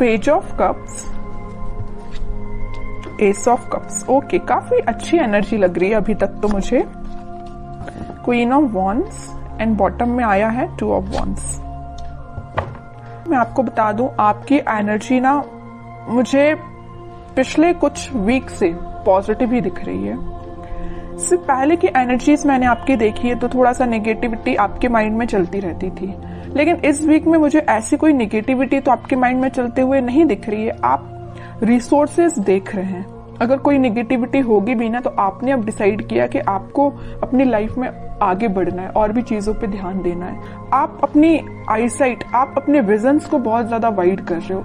Page of cups, S of cups. Okay, काफी अच्छी energy लग रही है अभी तक तो मुझे। Queen of wands and bottom में आया है 2 ऑफ वॉन्ड्स। मैं आपको बता दूं, आपकी एनर्जी ना मुझे पिछले कुछ वीक से पॉजिटिव ही दिख रही है। इससे पहले की एनर्जीज मैंने आपकी देखी है तो थोड़ा सा नेगेटिविटी आपके माइंड में चलती रहती थी, लेकिन इस वीक में मुझे ऐसी कोई नेगेटिविटी तो आपके माइंड में चलते हुए नहीं दिख रही है। आप रिसोर्सेज देख रहे हैं। अगर कोई नेगेटिविटी होगी भी ना तो आपने अब डिसाइड किया कि आपको अपनी लाइफ में आगे बढ़ना है और भी चीजों पे ध्यान देना है। आप अपनी आईसाइट, आप अपने विजन्स को बहुत ज्यादा वाइड कर रहे हो।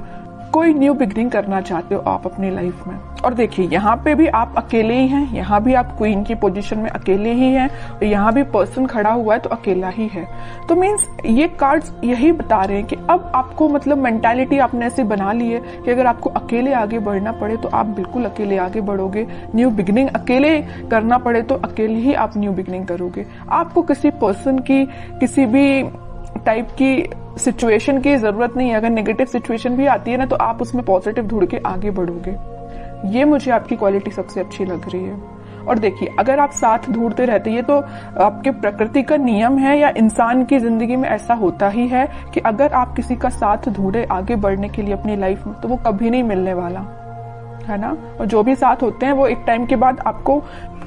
कोई न्यू बिगनिंग करना चाहते हो आप अपनी लाइफ में। और देखिए, यहाँ पे भी आप अकेले ही हैं, यहाँ भी आप क्वीन की पोजीशन में अकेले ही हैं, और यहाँ भी पर्सन खड़ा हुआ है तो अकेला ही है। तो मीन्स ये कार्ड्स यही बता रहे हैं कि अब आपको मतलब मेंटालिटी आपने ऐसे बना ली है कि अगर आपको अकेले आगे बढ़ना पड़े तो आप बिल्कुल अकेले आगे बढ़ोगे। न्यू बिगनिंग अकेले करना पड़े तो अकेले ही आप न्यू बिगनिंग करोगे। आपको किसी पर्सन की, किसी भी टाइप की सिचुएशन की जरूरत नहीं है। अगर नेगेटिव सिचुएशन भी आती है ना तो आप उसमें पॉजिटिव ढूंढ के आगे बढ़ोगे। ये मुझे आपकी क्वालिटी सबसे अच्छी लग रही है। और देखिए, अगर आप साथ ढूंढते रहते, ये तो आपके प्रकृति का नियम है या इंसान की जिंदगी में ऐसा होता ही है कि अगर आप किसी का साथ ढूंढे आगे बढ़ने के लिए अपनी लाइफ में तो वो कभी नहीं मिलने वाला, है ना। और जो भी साथ होते हैं वो एक टाइम के बाद आपको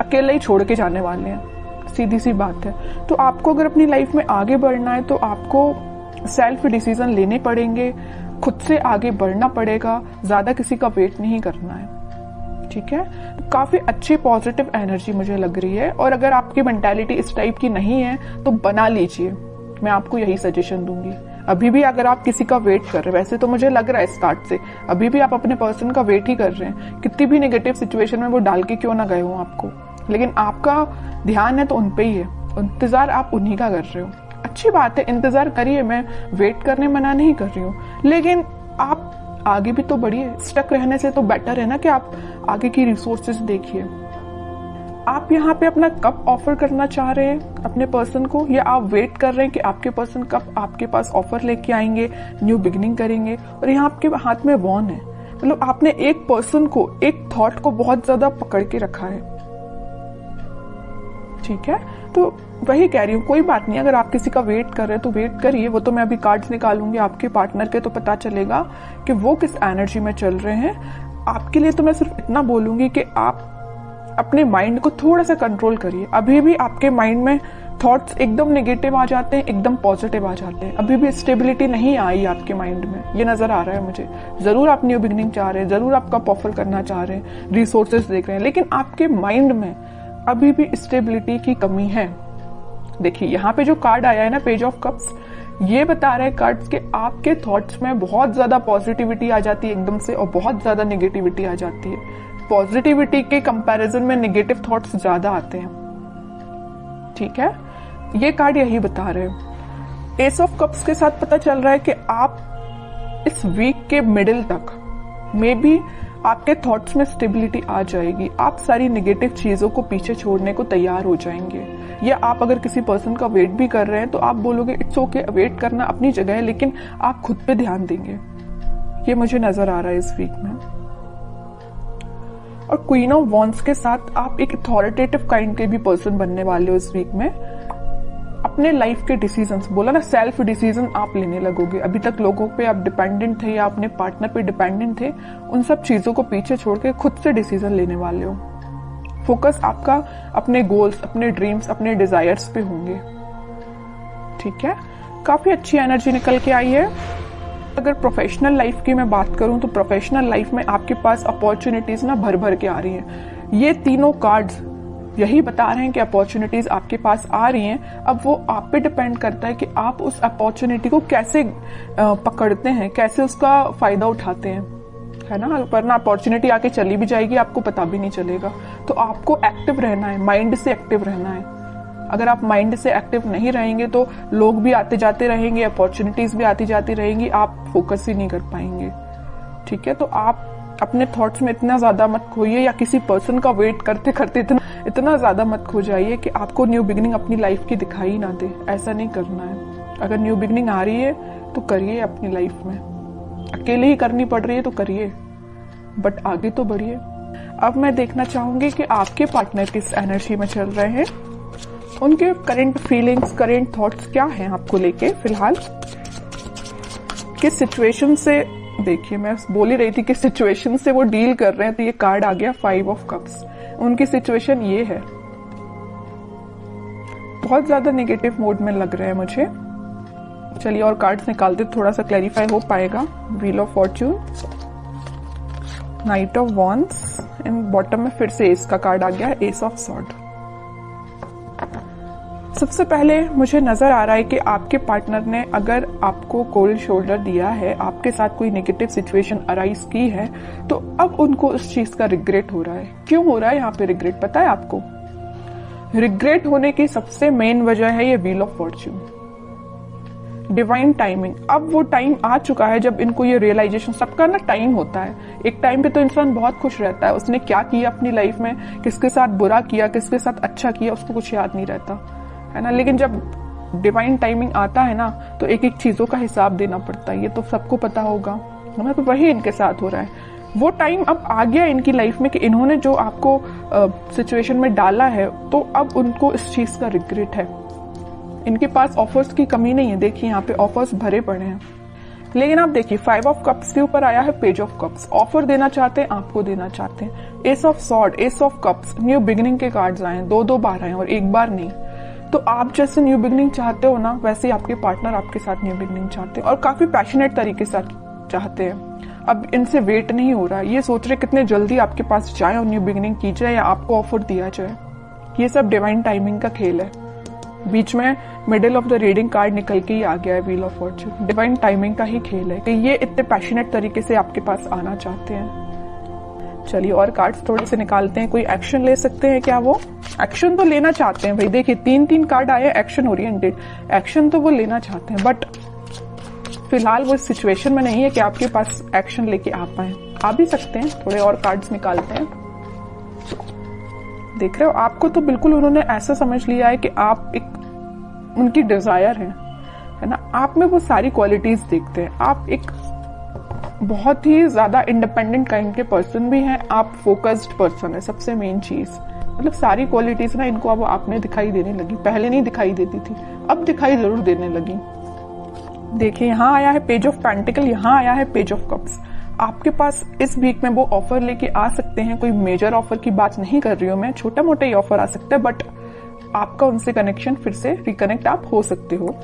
अकेले ही छोड़ के जाने वाले हैं, सीधी सी बात है। तो आपको अगर अपनी लाइफ में आगे बढ़ना है तो आपको सेल्फ डिसीजन लेने पड़ेंगे, खुद से आगे बढ़ना पड़ेगा, ज्यादा किसी का वेट नहीं करना है, ठीक है। काफी अच्छी पॉजिटिव एनर्जी मुझे लग रही है। और अगर आपकी मेंटालिटी इस टाइप की नहीं है तो बना लीजिए, मैं आपको यही सजेशन दूंगी। अभी भी अगर आप किसी का वेट कर रहे हैं, वैसे तो मुझे लग रहा है स्टार्ट से अभी भी आप अपने पर्सन का वेट ही कर रहे हैं, कितनी भी नेगेटिव सिचुएशन में वो डाल के क्यों ना गए हो आपको, लेकिन आपका ध्यान है तो उन पे ही है, इंतजार आप उन्हीं का कर रहे हो। अच्छी बात है, इंतजार करिए, मैं वेट करने मना नहीं कर रही हूँ, लेकिन आप आगे भी तो बढ़िए। स्टक रहने से तो बेटर है ना कि आप आगे की रिसोर्सेज देखिए। आप यहाँ पे अपना कब ऑफर करना चाह रहे हैं अपने पर्सन को, या आप वेट कर रहे हैं कि आपके पर्सन कब आपके पास ऑफर लेके आएंगे, न्यू बिगिनिंग करेंगे। और यहाँ आपके हाथ में वॉन है, मतलब आपने एक पर्सन को, एक थॉट को बहुत ज्यादा पकड़ के रखा है, ठीक है। तो वही कह रही हूँ, कोई बात नहीं, अगर आप किसी का वेट कर रहे हैं तो वेट करिए। वो तो मैं अभी कार्ड्स निकालूंगी आपके पार्टनर के, तो पता चलेगा कि वो किस एनर्जी में चल रहे हैं। आपके लिए तो मैं सिर्फ इतना बोलूंगी कि आप अपने माइंड को थोड़ा सा कंट्रोल करिए। अभी भी आपके माइंड में थॉट्स एकदम नेगेटिव आ जाते हैं, एकदम पॉजिटिव आ जाते हैं। अभी भी स्टेबिलिटी नहीं आई आपके माइंड में, ये नजर आ रहा है मुझे। जरूर आप न्यू बिगिनिंग चाह रहे हैं, जरूर आप कप ऑफर करना चाह रहे हैं, रिसोर्सेज देख रहे हैं, लेकिन आपके माइंड में अभी भी स्टेबिलिटी की कमी है। देखिए, यहाँ पे जो कार्ड आया है ना, पेज ऑफ कप्स, ये बता रहे हैं कार्ड्स के आपके थॉट्स में बहुत ज्यादा पॉजिटिविटी आ जाती है एकदम से, और बहुत ज्यादा नेगेटिविटी आ जाती है। पॉजिटिविटी के कंपैरिजन में नेगेटिव थॉट्स ज्यादा आते हैं, ठीक है। ये कार्ड यही बता रहे हैं। एस ऑफ कप्स के साथ पता चल रहा है कि आप इस वीक के मिडिल तक मे बी आपके थॉट्स में स्टेबिलिटी आ जाएगी। आप सारी नेगेटिव चीजों को पीछे छोड़ने को तैयार हो जाएंगे। या आप अगर किसी पर्सन का वेट भी कर रहे हैं तो आप बोलोगे इट्स ओके, वेट करना अपनी जगह है, लेकिन आप खुद पे ध्यान देंगे। ये मुझे नजर आ रहा है इस वीक में। और क्वीन ऑफ वॉन्ड्स के साथ आप एक अथॉरिटेटिव काइंड के भी पर्सन बनने वाले हो इस वीक में। अपने लाइफ के डिसीजंस, बोला ना, सेल्फ डिसीजन आप लेने लगोगे। अभी तक लोगों पे आप डिपेंडेंट थे या अपने पार्टनर पे डिपेंडेंट थे, उन सब चीजों को पीछे छोड़ के खुद से डिसीजन लेने वाले हो। फोकस आपका अपने गोल्स, अपने ड्रीम्स, अपने डिजायर्स पे होंगे, ठीक है। काफी अच्छी एनर्जी निकल के आई है। अगर प्रोफेशनल लाइफ की मैं बात करूं तो प्रोफेशनल लाइफ में आपके पास अपॉर्चुनिटीज ना भर भर के आ रही हैं। ये तीनों कार्ड्स यही बता रहे हैं कि अपॉर्चुनिटीज आपके पास आ रही हैं। अब वो आप पे डिपेंड करता है कि आप उस अपॉर्चुनिटी को कैसे पकड़ते हैं, कैसे उसका फायदा उठाते हैं, है ना। वरना अपॉर्चुनिटी आके चली भी जाएगी, आपको पता भी नहीं चलेगा। तो आपको एक्टिव रहना है, माइंड से एक्टिव रहना है। अगर आप माइंड से एक्टिव नहीं रहेंगे तो लोग भी आते जाते रहेंगे, अपॉर्चुनिटीज भी आती जाती रहेंगी, आप फोकस ही नहीं कर पाएंगे, ठीक है। तो आप अपने थॉट्स में इतना ज्यादा मत खोइए, या किसी पर्सन का वेट करते करते इतना ज्यादा मत खो जाइए कि आपको न्यू बिगिनिंग अपनी लाइफ की दिखाई ना दे। ऐसा नहीं करना है। अगर न्यू बिगिनिंग आ रही है तो करिए अपनी लाइफ में, अकेले ही करनी पड़ रही है तो करिए, बट आगे तो बढ़िए। अब मैं देखना चाहूंगी कि आपके पार्टनर किस एनर्जी में चल रहे हैं, उनके करंट फीलिंग्स, करंट थॉट्स क्या हैं आपको लेके फिलहाल, किस सिचुएशन से, देखिए मैं बोल ही रही थी किस सिचुएशन से वो डील कर रहे हैं, तो ये कार्ड आ गया 5 ऑफ कप्स। उनकी सिचुएशन ये है, बहुत ज्यादा नेगेटिव मोड में लग रहे हैं मुझे। चलिए और कार्ड्स निकालते थोड़ा सा क्लैरिफाई हो पाएगा। Wheel of Fortune, night of wands and bottom में फिर से एस का कार्ड आ गया है, एस ऑफ सॉर्ड। सबसे पहले मुझे नजर आ रहा है कि आपके पार्टनर ने अगर आपको कोल्ड शोल्डर दिया है, आपके साथ कोई नेगेटिव सिचुएशन अराइज की है, तो अब उनको उस चीज का रिग्रेट हो रहा है। क्यों हो रहा है यहाँ पे रिग्रेट, पता है आपको? रिग्रेट होने की सबसे मेन वजह है ये wheel of Fortune, divine timing. अब वो टाइम आ चुका है जब इनको ये रियलाइजेशन, सबका ना टाइम होता है, एक टाइम पे तो इंसान बहुत खुश रहता है, उसने क्या किया अपनी लाइफ में, किसके साथ बुरा किया, किसके साथ अच्छा किया, उसको कुछ याद नहीं रहता है ना। लेकिन जब डिवाइन टाइमिंग आता है ना, तो एक एक चीजों का हिसाब देना पड़ता है, ये तो सबको पता होगा ना। तो वही इनके साथ हो रहा है। वो टाइम अब आ गया इनकी लाइफ में कि इन्होंने जो आपको सिचुएशन में डाला है, तो अब उनको इस चीज का रिग्रेट है। इनके पास ऑफर्स की कमी नहीं है, देखिए यहाँ पे ऑफर्स भरे पड़े हैं। लेकिन आप देखिए 5 ऑफ कप्स के ऊपर आया है पेज ऑफ कप्स। ऑफर देना चाहते हैं, आपको देना चाहते हैं। S of sword, S of cups, new beginning के कार्ड्स आए हैं, 2 बार आए और एक बार नहीं। तो आप जैसे न्यू बिगिनिंग चाहते हो ना, वैसे ही आपके पार्टनर आपके साथ न्यू बिगिनिंग चाहते हैं और काफी पैशनेट तरीके से चाहते हैं। अब इनसे वेट नहीं हो रहा, ये सोच रहे कितने जल्दी आपके पास जाए और न्यू बिगिनिंग की जाए या आपको ऑफर दिया जाए। ये सब डिवाइन टाइमिंग का खेल है। बीच में middle of the reading card निकल के ही आ गया है wheel of Fortune. Divine timing का ही खेल है कि ये इतने पैशनेट तरीके से आपके पास आना चाहते हैं। चलिए और कार्ड्स थोड़े से निकालते हैं। कोई एक्शन ले सकते हैं क्या? वो एक्शन तो लेना चाहते हैं भाई। देखिए 3 कार्ड आए एक्शन ओरिएंटेड, एक्शन तो वो लेना चाहते हैं, बट फिलहाल वो सिचुएशन में नहीं है कि आपके पास एक्शन लेके आ पाए। आ भी सकते हैं। थोड़े और कार्ड्स निकालते हैं। देख रहे हो, आपको तो बिल्कुल उन्होंने ऐसा समझ लिया है कि आप एक उनकी डिजायर है ना। आप में वो सारी क्वालिटीज देखते हैं। आप एक बहुत ही ज्यादा इंडिपेंडेंट काइंड के पर्सन भी हैं। आप फोकस्ड पर्सन है, सबसे मेन चीज। मतलब सारी क्वालिटीज ना इनको अब आप में दिखाई देने लगी। पहले नहीं दिखाई देती थी, अब दिखाई जरूर देने लगी। देखिए यहाँ आया है पेज ऑफ पेंटिकल, यहाँ आया है पेज ऑफ कप्स। आपके पास इस वीक में वो ऑफर लेके आ सकते हैं। कोई मेजर ऑफर की बात नहीं कर रही हूं मैं, छोटा मोटा ही ऑफर आ सकता है, बट आपका उनसे कनेक्शन फिर से रिकनेक्ट आप हो सकते हो।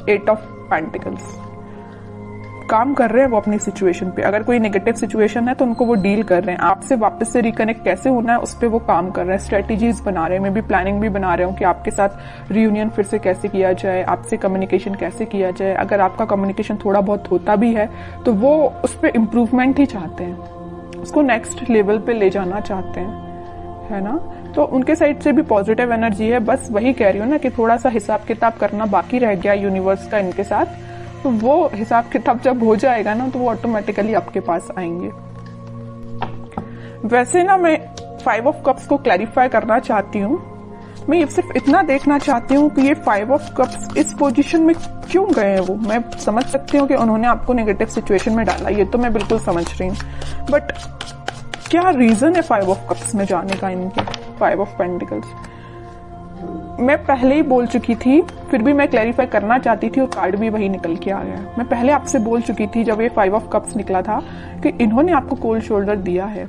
8 ऑफ पेंटिकल्स, काम कर रहे हैं वो अपनी सिचुएशन पे। अगर कोई नेगेटिव सिचुएशन है तो उनको वो डील कर रहे हैं। आपसे वापस से रिकनेक्ट कैसे होना है उस पर वो काम कर रहे हैं। स्ट्रेटेजीज बना रहे हैं, मैं भी प्लानिंग भी बना रहे हूँ कि आपके साथ रियूनियन फिर से कैसे किया जाए, आपसे कम्युनिकेशन कैसे किया जाए। अगर आपका कम्युनिकेशन थोड़ा बहुत होता भी है तो वो उस पर इम्प्रूवमेंट ही चाहते हैं, उसको नेक्स्ट लेवल पे ले जाना चाहते हैं, है ना। तो उनके साइड से भी पॉजिटिव एनर्जी है। बस वही कह रही हूँ ना कि थोड़ा सा हिसाब किताब करना बाकी रह गया यूनिवर्स का इनके साथ। तो वो हिसाब किताब जब हो जाएगा ना तो वो ऑटोमेटिकली आपके पास आएंगे। वैसे ना मैं 5 ऑफ कप्स को क्लैरिफाई करना चाहती हूँ। मैं सिर्फ इतना देखना चाहती हूँ कि ये 5 ऑफ कप्स इस पोजीशन में क्यों गए हैं। वो मैं समझ सकती हूँ कि उन्होंने आपको नेगेटिव सिचुएशन में डाला, ये तो मैं बिल्कुल समझ रही हूँ, बट क्या रीजन है 5 ऑफ कप्स में जाने का इनके? 5 ऑफ पेंटिकल्स मैं पहले ही बोल चुकी थी, फिर भी मैं क्लैरिफाई करना चाहती थी और कार्ड भी वही निकल के आ गया। मैं पहले आपसे बोल चुकी थी जब ये 5 ऑफ कप्स निकला था कि इन्होंने आपको कोल्ड शोल्डर दिया है,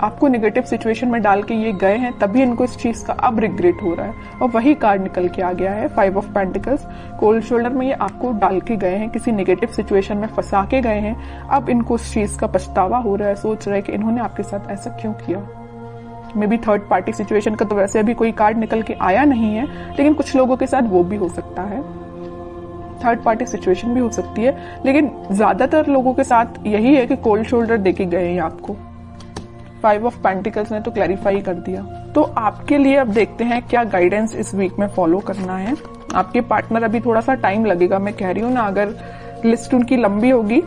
आपको नेगेटिव सिचुएशन में डाल के ये गए हैं, तभी इनको इस चीज का अब रिग्रेट हो रहा है। और वही कार्ड निकल के आ गया है 5 ऑफ पेंटिकल्स। कोल्ड शोल्डर में ये आपको डाल के गए हैं, किसी नेगेटिव सिचुएशन में फंसा के गए हैं। अब इनको उस चीज का पछतावा हो रहा है, सोच रहे हैं कि इन्होंने आपके साथ ऐसा क्यों किया। May be third party situation का तो वैसे अभी कोई कार्ड निकल के आया नहीं है, लेकिन कुछ लोगों के साथ वो भी हो सकता है। थर्ड पार्टी सिचुएशन भी हो सकती है, लेकिन ज्यादातर लोगों के साथ यही है कि कोल्ड शोल्डर देके गए हैं आपको। 5 ऑफ पेंटिकल्स ने तो क्लैरिफाई कर दिया। तो आपके लिए अब देखते हैं क्या गाइडेंस इस वीक में फॉलो करना है। आपके पार्टनर अभी थोड़ा सा टाइम लगेगा, मैं कह रही हूँ ना, अगर लिस्ट उनकी लंबी होगी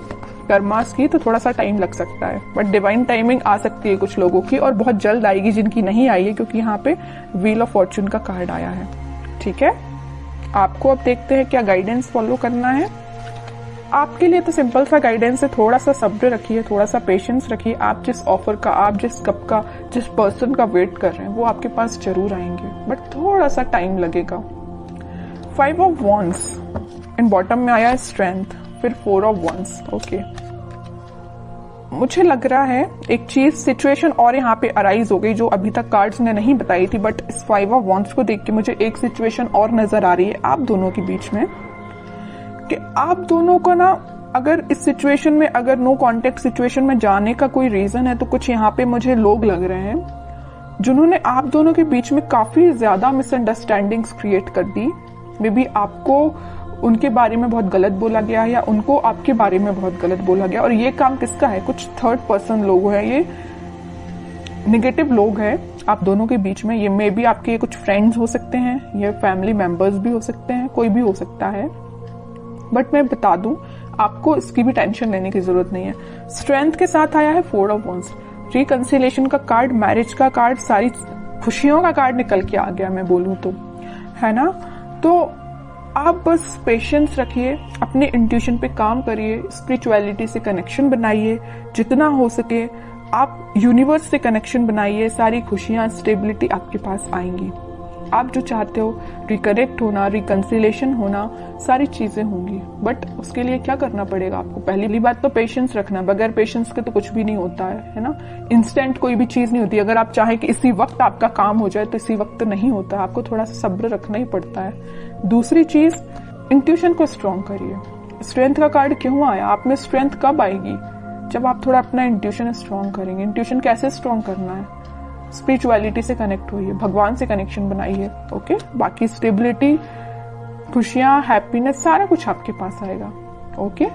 कर्मास की तो थोड़ा सा टाइम लग सकता है, बट डिवाइन टाइमिंग आ सकती है कुछ लोगों की और बहुत जल्द आएगी जिनकी नहीं आई है, क्योंकि यहाँ पे व्हील ऑफ फॉर्च्यून का कार्ड आया है। ठीक है, आपको अब देखते हैं क्या गाइडेंस फॉलो करना है। आपके लिए तो सिंपल सा गाइडेंस है, थोड़ा सा सब्र रखिए, थोड़ा सा पेशेंस रखिए। आप जिस ऑफर का, आप जिस कप का, जिस पर्सन का वेट कर रहे हैं वो आपके पास जरूर आएंगे, बट थोड़ा सा टाइम लगेगा। 5 ऑफ वॉन्ड्स एंड बॉटम में आया है स्ट्रेंथ, फिर 4 ऑफ वॉन्ड्स। ओके, मुझे लग रहा है एक चीज, सिचुएशन और यहाँ पे अराइज हो गई जो अभी तक कार्ड्स ने नहीं बताई थी, बट इस 5 ऑफ वॉन्ड्स को देख के मुझे एक सिचुएशन और नजर आ रही है आप दोनों के बीच में, कि आप दोनों को ना, अगर इस सिचुएशन में, अगर नो कॉन्टेक्ट सिचुएशन में जाने का कोई रीजन है, तो कुछ यहाँ पे मुझे लोग लग रहे हैं जिन्होंने आप दोनों के बीच में काफी ज्यादा मिसअंडरस्टैंडिंग्स क्रिएट कर दी। मे बी आपको उनके बारे में बहुत गलत बोला गया है, या उनको आपके बारे में बहुत गलत बोला गया, और ये काम किसका है? कुछ थर्ड पर्सन लोग हैं, ये निगेटिव लोग हैं आप दोनों के बीच में। ये मे बी आपके कुछ फ्रेंड्स हो सकते हैं, ये फैमिली मेंबर्स भी हो सकते हैं, कोई भी हो सकता है, बट मैं बता दूं आपको इसकी भी टेंशन लेने की जरूरत नहीं है। स्ट्रेंथ के साथ आया है 4 ऑफ वॉन्ड्स, रिकंसिलिएशन का कार्ड, मैरिज का कार्ड, सारी खुशियों का कार्ड निकल के आ गया मैं बोलूं तो, है ना। तो आप बस पेशेंस रखिए, अपने इंट्यूशन पे काम करिए, स्पिरिचुअलिटी से कनेक्शन बनाइए जितना हो सके, आप यूनिवर्स से कनेक्शन बनाइए, सारी खुशियां, स्टेबिलिटी आपके पास आएंगी। आप जो चाहते हो, रिकनेक्ट होना, रिकंसिलेशन होना, सारी चीजें होंगी, बट उसके लिए क्या करना पड़ेगा आपको? पहली बात तो पेशेंस रखना, बगैर पेशेंस के तो कुछ भी नहीं होता है ना। इंस्टेंट कोई भी चीज नहीं होती, अगर आप चाहें कि इसी वक्त आपका काम हो जाए तो इसी वक्त नहीं होता, आपको थोड़ा सा सब्र रखना ही पड़ता है। दूसरी चीज, इंट्यूशन को स्ट्रॉन्ग करिए। स्ट्रेंथ का कार्ड क्यों आया? आप में स्ट्रेंथ कब आएगी? जब आप थोड़ा अपना इंट्यूशन स्ट्रॉन्ग करेंगे। इंट्यूशन कैसे स्ट्रॉन्ग करना है? स्पिरिचुअलिटी से कनेक्ट होइए, भगवान से कनेक्शन बनाइए। ओके, बाकी स्टेबिलिटी, खुशियां, हैप्पीनेस, सारा कुछ आपके पास आएगा। ओके।